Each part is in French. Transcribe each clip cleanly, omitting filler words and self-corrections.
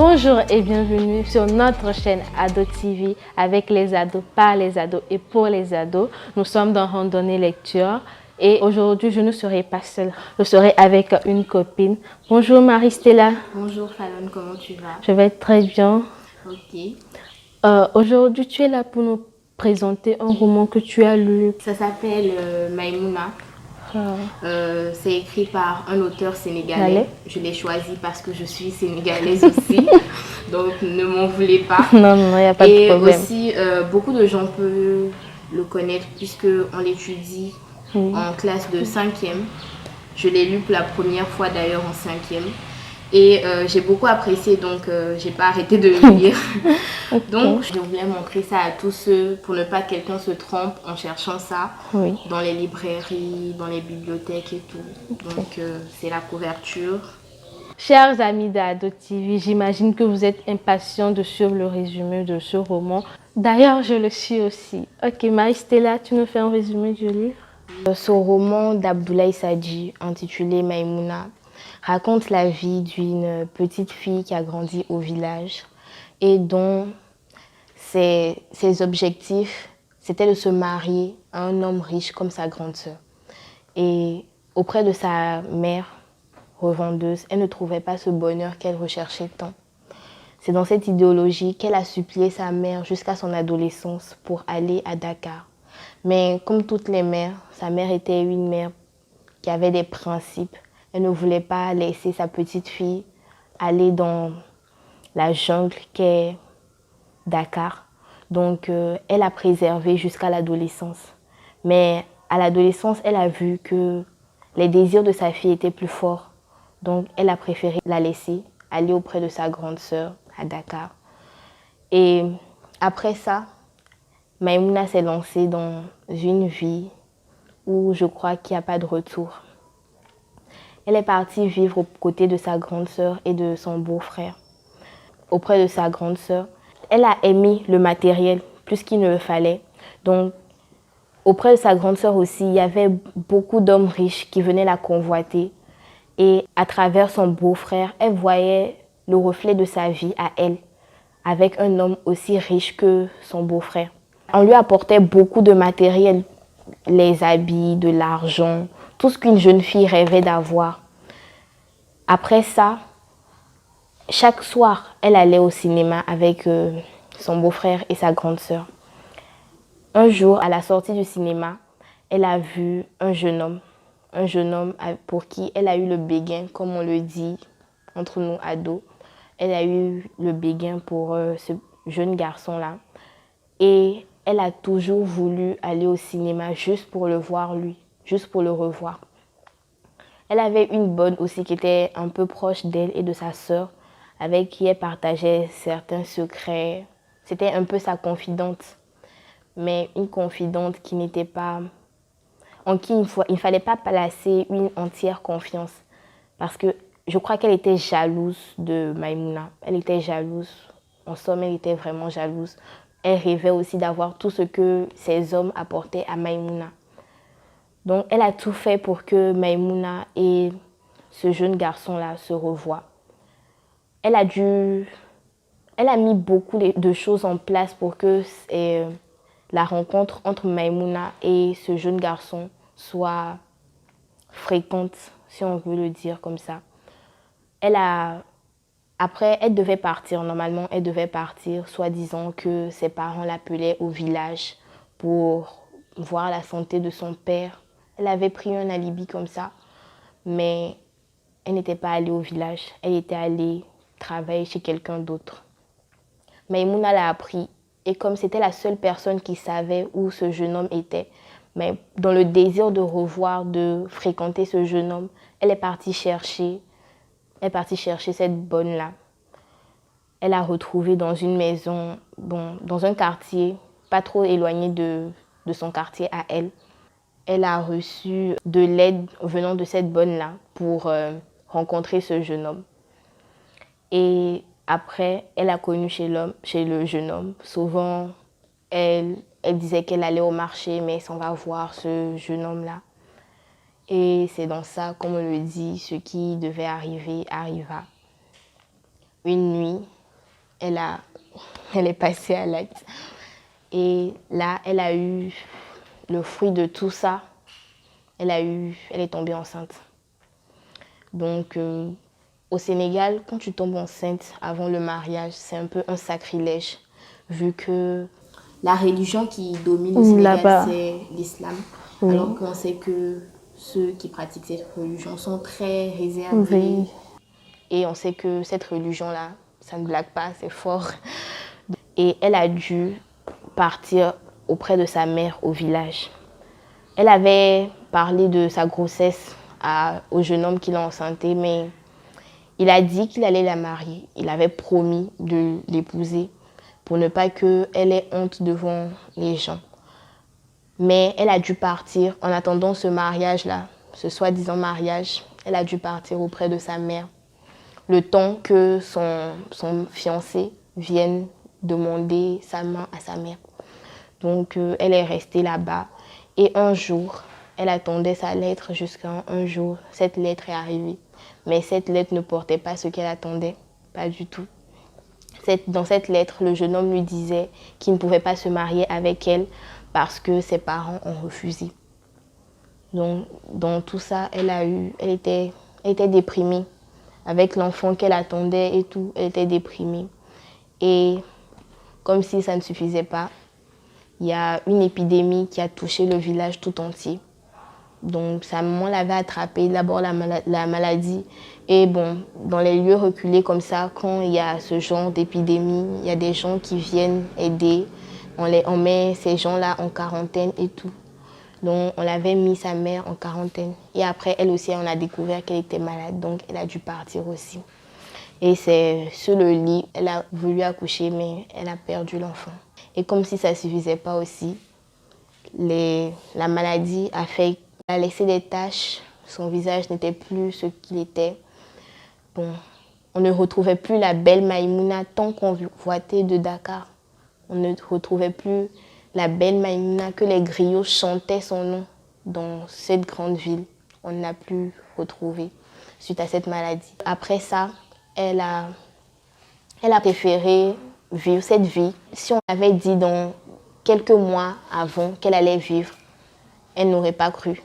Bonjour et bienvenue sur notre chaîne Ado TV avec les ados, par les ados et pour les ados. Nous sommes dans Randonnée Lecture et aujourd'hui je ne serai pas seule, je serai avec une copine. Bonjour Marie-Stella. Bonjour Fallon, comment tu vas? Je vais très bien. Ok. Aujourd'hui tu es là pour nous présenter un roman que tu as lu. Ça s'appelle Maïmouna. C'est écrit par un auteur sénégalais. Je l'ai choisi parce que je suis sénégalaise aussi. Donc ne m'en voulez pas. Non, il n'y a pas de problème. Et aussi, beaucoup de gens peuvent le connaître puisqu'on l'étudie en classe de 5e. Je l'ai lu pour la première fois d'ailleurs en 5e. Et j'ai beaucoup apprécié, donc j'ai pas arrêté de le lire. Okay. Donc je voulais montrer ça à tous ceux, pour ne pas que quelqu'un se trompe en cherchant ça dans les librairies, dans les bibliothèques et tout. Okay. Donc c'est la couverture. Chers amis d'Ado TV, j'imagine que vous êtes impatients de suivre le résumé de ce roman. D'ailleurs, je le suis aussi. Ok, Marie-Stella, tu nous fais un résumé du livre? Ce roman d'Abdoulaye Sadji, intitulé Maïmouna, raconte la vie d'une petite fille qui a grandi au village et dont ses objectifs, c'était de se marier à un homme riche comme sa grande sœur. Et auprès de sa mère revendeuse, elle ne trouvait pas ce bonheur qu'elle recherchait tant. C'est dans cette idéologie qu'elle a supplié sa mère jusqu'à son adolescence pour aller à Dakar. Mais comme toutes les mères, sa mère était une mère qui avait des principes. Elle ne voulait pas laisser sa petite fille aller dans la jungle qu'est Dakar. Donc, elle a préservé jusqu'à l'adolescence. Mais à l'adolescence, elle a vu que les désirs de sa fille étaient plus forts. Donc, elle a préféré la laisser aller auprès de sa grande sœur à Dakar. Et après ça, Maïmouna s'est lancée dans une vie où je crois qu'il n'y a pas de retour. Elle est partie vivre aux côtés de sa grande sœur et de son beau-frère. Auprès de sa grande sœur, elle a aimé le matériel plus qu'il ne le fallait. Donc, auprès de sa grande sœur aussi, il y avait beaucoup d'hommes riches qui venaient la convoiter. Et à travers son beau-frère, elle voyait le reflet de sa vie à elle, avec un homme aussi riche que son beau-frère. On lui apportait beaucoup de matériel, les habits, de l'argent, tout ce qu'une jeune fille rêvait d'avoir. Après ça, chaque soir, elle allait au cinéma avec son beau-frère et sa grande sœur. Un jour, à la sortie du cinéma, elle a vu un jeune homme pour qui elle a eu le béguin, comme on le dit entre nous ados. Elle a eu le béguin pour ce jeune garçon-là. Et elle a toujours voulu aller au cinéma juste pour le voir lui, juste pour le revoir. Elle avait une bonne aussi qui était un peu proche d'elle et de sa sœur, avec qui elle partageait certains secrets. C'était un peu sa confidente, mais une confidente qui n'était pas, en qui il ne fallait pas placer une entière confiance. Parce que je crois qu'elle était jalouse de Maïmouna. Elle était jalouse. En somme, elle était vraiment jalouse. Elle rêvait aussi d'avoir tout ce que ces hommes apportaient à Maïmouna. Donc, elle a tout fait pour que Maïmouna et ce jeune garçon-là se revoient. Elle a mis beaucoup de choses en place pour que la rencontre entre Maïmouna et ce jeune garçon soit fréquente, si on veut le dire comme ça. Après, elle devait partir. Normalement, elle devait partir, soi-disant que ses parents l'appelaient au village pour voir la santé de son père. Elle avait pris un alibi comme ça, mais elle n'était pas allée au village. Elle était allée travailler chez quelqu'un d'autre. Maïmouna l'a appris, et comme c'était la seule personne qui savait où ce jeune homme était, mais dans le désir de revoir, de fréquenter ce jeune homme, elle est partie chercher cette bonne-là. Elle a retrouvé dans une maison, dans un quartier pas trop éloigné de son quartier à elle. Elle a reçu de l'aide venant de cette bonne-là pour rencontrer ce jeune homme. Et après, elle a connu chez le jeune homme. Souvent, elle disait qu'elle allait au marché, mais sans va voir ce jeune homme-là. Et c'est dans ça, comme on le dit, ce qui devait arriver arriva. une nuit, elle est passée à l'acte. Et là, elle a eu le fruit de tout ça. Elle est tombée enceinte. Donc, au Sénégal, quand tu tombes enceinte avant le mariage, c'est un peu un sacrilège, vu que la religion qui domine au Sénégal, c'est l'islam. Oui. Alors qu'on sait que ceux qui pratiquent cette religion sont très réservés. Oui. Et on sait que cette religion-là, ça ne blague pas, c'est fort. Et elle a dû partir auprès de sa mère au village. Elle avait parlé de sa grossesse au jeune homme qui l'a enceintée, mais il a dit qu'il allait la marier. Il avait promis de l'épouser pour ne pas qu'elle ait honte devant les gens. Mais elle a dû partir en attendant ce mariage-là, ce soi-disant mariage. Elle a dû partir auprès de sa mère le temps que son fiancé vienne demander sa main à sa mère. Donc, elle est restée là-bas. Et un jour, elle attendait sa lettre jusqu'à un jour. Cette lettre est arrivée. Mais cette lettre ne portait pas ce qu'elle attendait. Pas du tout. Dans cette lettre, le jeune homme lui disait qu'il ne pouvait pas se marier avec elle parce que ses parents ont refusé. Donc, dans tout ça, elle était déprimée. Avec l'enfant qu'elle attendait et tout, elle était déprimée. Et comme si ça ne suffisait pas, il y a une épidémie qui a touché le village tout entier. Donc sa maman l'avait attrapée, d'abord la maladie. Et bon, dans les lieux reculés comme ça, quand il y a ce genre d'épidémie, il y a des gens qui viennent aider. On met ces gens-là en quarantaine et tout. Donc on l'avait mis sa mère en quarantaine. Et après, elle aussi, on a découvert qu'elle était malade. Donc elle a dû partir aussi. Et c'est sur le lit, elle a voulu accoucher, mais elle a perdu l'enfant. Et comme si ça ne suffisait pas aussi, la maladie a laissé des taches. Son visage n'était plus ce qu'il était. Bon, on ne retrouvait plus la belle Maïmouna tant convoitée de Dakar. On ne retrouvait plus la belle Maïmouna que les griots chantaient son nom dans cette grande ville. On ne l'a plus retrouvée suite à cette maladie. Après ça, elle a préféré vivre cette vie. Si on avait dit dans quelques mois avant qu'elle allait vivre, elle n'aurait pas cru.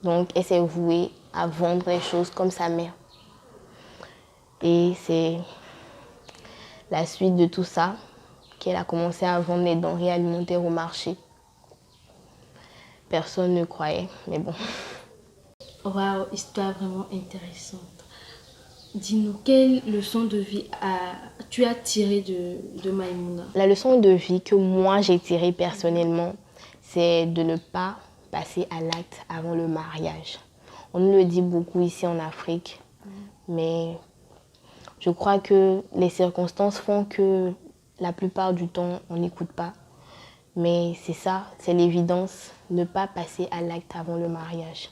Donc, elle s'est vouée à vendre les choses comme sa mère. Et c'est la suite de tout ça qu'elle a commencé à vendre les denrées alimentaires au marché. Personne ne croyait, mais bon. Waouh, histoire vraiment intéressante. Dis-nous, quelle leçon de vie tu as tirée de Maïmouna? La leçon de vie que moi j'ai tirée personnellement, c'est de ne pas passer à l'acte avant le mariage. On nous le dit beaucoup ici en Afrique, mais je crois que les circonstances font que la plupart du temps, on n'écoute pas. Mais c'est ça, c'est l'évidence, ne pas passer à l'acte avant le mariage.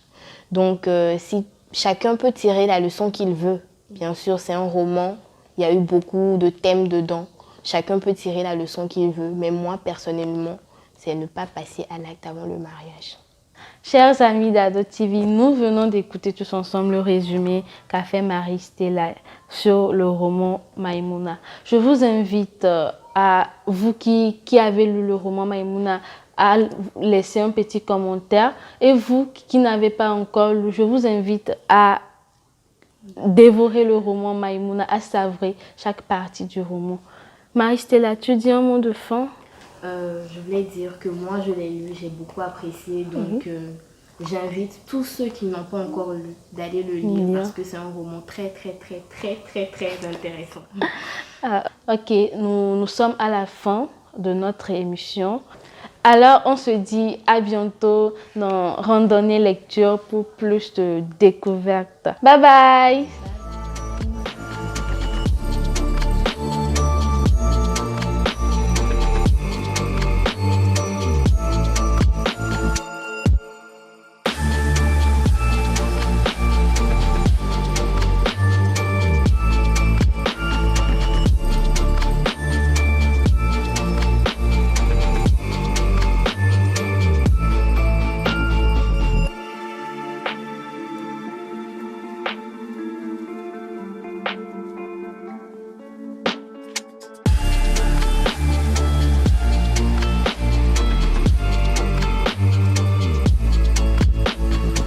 Donc, si chacun peut tirer la leçon qu'il veut, bien sûr, c'est un roman, il y a eu beaucoup de thèmes dedans. Chacun peut tirer la leçon qu'il veut, mais moi, personnellement, c'est ne pas passer à l'acte avant le mariage. Chers amis d'Ado TV, nous venons d'écouter tous ensemble le résumé qu'a fait Marie-Stella sur le roman Maïmouna. Je vous invite à vous qui avez lu le roman Maïmouna à laisser un petit commentaire. Et vous qui n'avez pas encore lu, je vous invite à dévorer le roman Maïmouna, à savourer chaque partie du roman. Marie-Stella, tu dis un mot de fin? Je voulais dire que moi je l'ai lu, j'ai beaucoup apprécié, donc j'invite tous ceux qui n'ont pas encore lu d'aller le lire parce que c'est un roman très intéressant. Ok, nous sommes à la fin de notre émission. Alors on se dit à bientôt dans Randonnée Lecture pour plus de découvertes. Bye bye!